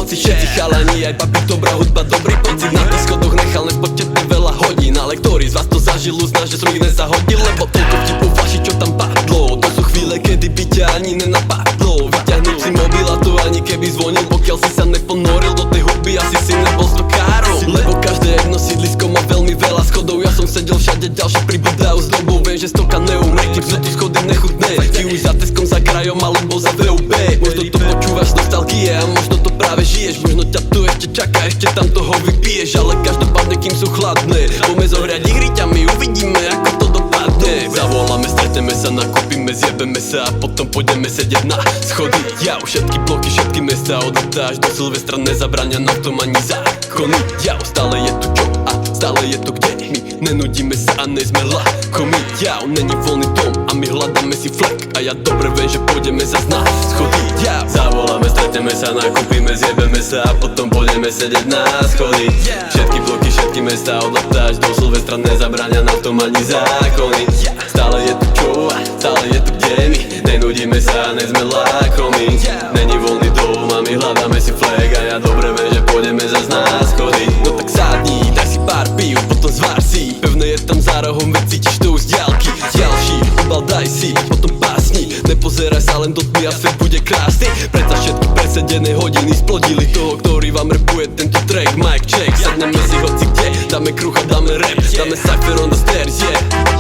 noci. Všetci chalani, aj babi, dobrá hudba, dobrý pocit. Na tých schodoch nechal nespočetne veľa hodín, ale ktorý z vás to zažil, uzná, že som ich nezahodil. Lebo toľko vtipov flaší, čo tam padlo. To sú chvíle, kedy by ťa ani nenapadlo vyťahnuť si mobil, a to ani keby zvonil. Pokiaľ si sa neponoril do tej hudby, asi si nebol stokárov. Lebo každé jedno sídlisko má veľmi veľa schodov. Ja som sedel všade, ďalšie pribúdajú s dobou. Viem, že stoka neumre, kým sú tu schody nechutné. Či už za Teskom, za krajom, alebo za VUB. Možno to počúvaš nostalgie a možno to práve žiješ. Možno ťa tu ešte čaká, ešte tam toho vypiješ. Ale každopádne, kým sú chladné, poďme zohriať ich riťami, uvidíme, ako to dopadne. Zavoláme, stretneme sa, nakúpime, zjebeme sa a potom pôjdeme sedieť na schody. Ja všetky bloky, všetky mesta od leta až do Silvestra nezabrania na tom ani zákony. Ja stále je tu čo a stále je to kde. My nenudíme sa a nejsme lakomi. Ja není voľný dom a my hľadáme si flek. A ja dobre viem, že pôjdeme zas na schody. Ja zavoláme, stretneme sa, nakúpime, zjebeme sa a potom pôjdeme sedieť na schody. Všetky bloky, všetky mesta od leta až do Silvestra nezabrania na tom ani zákony. Stále je tu čo a stále je tu kde. My nenudíme sa a nejsme lakomi. Není voľný dom a my hľadáme si flek. A ja dobre viem, že pôjdeme zas na schody. No tak sadni, daj si pár pív, potom zvár si. Pevne je tam za rohom, veď cítiš to už z diaľky. Ďalší, obal daj si, potom pásni. Nepozeraj sa len do tmy a svet bude krásny. Preto všetky presedené hodiny splodili toho, ktorý vám rapuje tento track. Mic check, sadneme si hoci kde, dáme kruh a dáme rap. Dáme cypher on the stairs,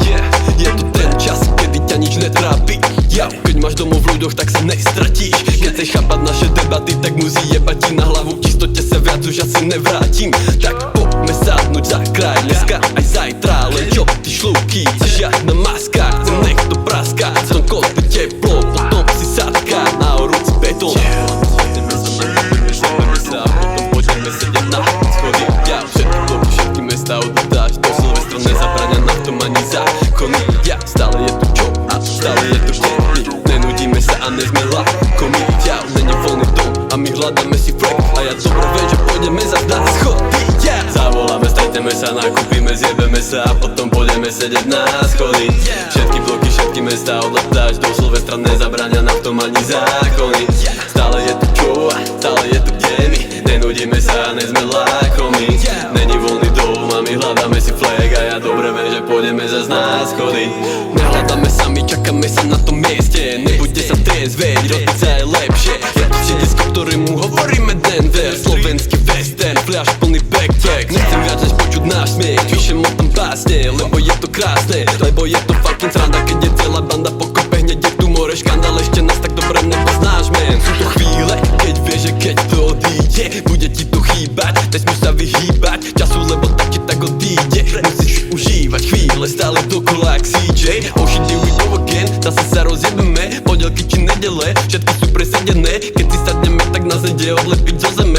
yeah. Je to ten čas, kedy ťa nič netrápi. Keď máš domov v ľuďoch, tak sa nestratíš. Keď chceš chápať naše debaty, tak musí jebať ti na hlavu. V čistote sa viac už asi nevrátim. Tak poďme sadnúť za kraj, dneska aj zajtra. Len čo ty šlúky a žiadna maska. Chcem nech to praská, v tom kope teplo, potom si sadka a o ruci betón. Zjebeme sa a potom pôjdeme sedieť na schody. Ja všetky bloky, všetky mesta oddáš do Silvestra nezabrania na tom ani zákony. Ja stále je tu čo a stále je tu kde. Nenudíme sa a nejsme lakomi. Ja není voľný dom a my hľadáme si flek. A ja dobre viem, že pôjdeme zas na schody. Zavoláme, stretneme sa, nakúpime, zjebeme sa a potom pôjdeme sedieť na schody. Všetky bloky, všetky mesta od leta až do Silvestra nezabrania na tom ani zákony. Stále je tu čo a stále je tu kde. My nenudíme sa a nejsme lakomi. Není voľný dom a my hľadáme si flek. A ja dobre viem, že pôjdeme zas na schody. Nehľadáme sami, čakáme sa na tom mieste. Nebuďte sa triesť, veď rotica je lepšie. Je to sídlisko, ktorému hovoríme Denver. Slovenský western, fľaš plný backpack. Nechcem viac než počuť náš smiech, píšem o tom básne, lebo je to krásne. Lebo je to fucking sranda, keď je celá banda pokope. Hneď je tu more škandál, ešte nás tak dobre nepoznáš, man. Sú to chvíle, keď vieš, že keď to odíde, bude ti to chýbať. Nesmieš sa vyhýbať času, lebo tak ti tak odíde. Musíš užívať chvíle, stále dokola jak CJ. Oh shit, here we go again, zase sa rozjebeme. Podielky či nedele, všetky sú presedené. Keď si sadneme, tak nás ide odlepiť zo zeme.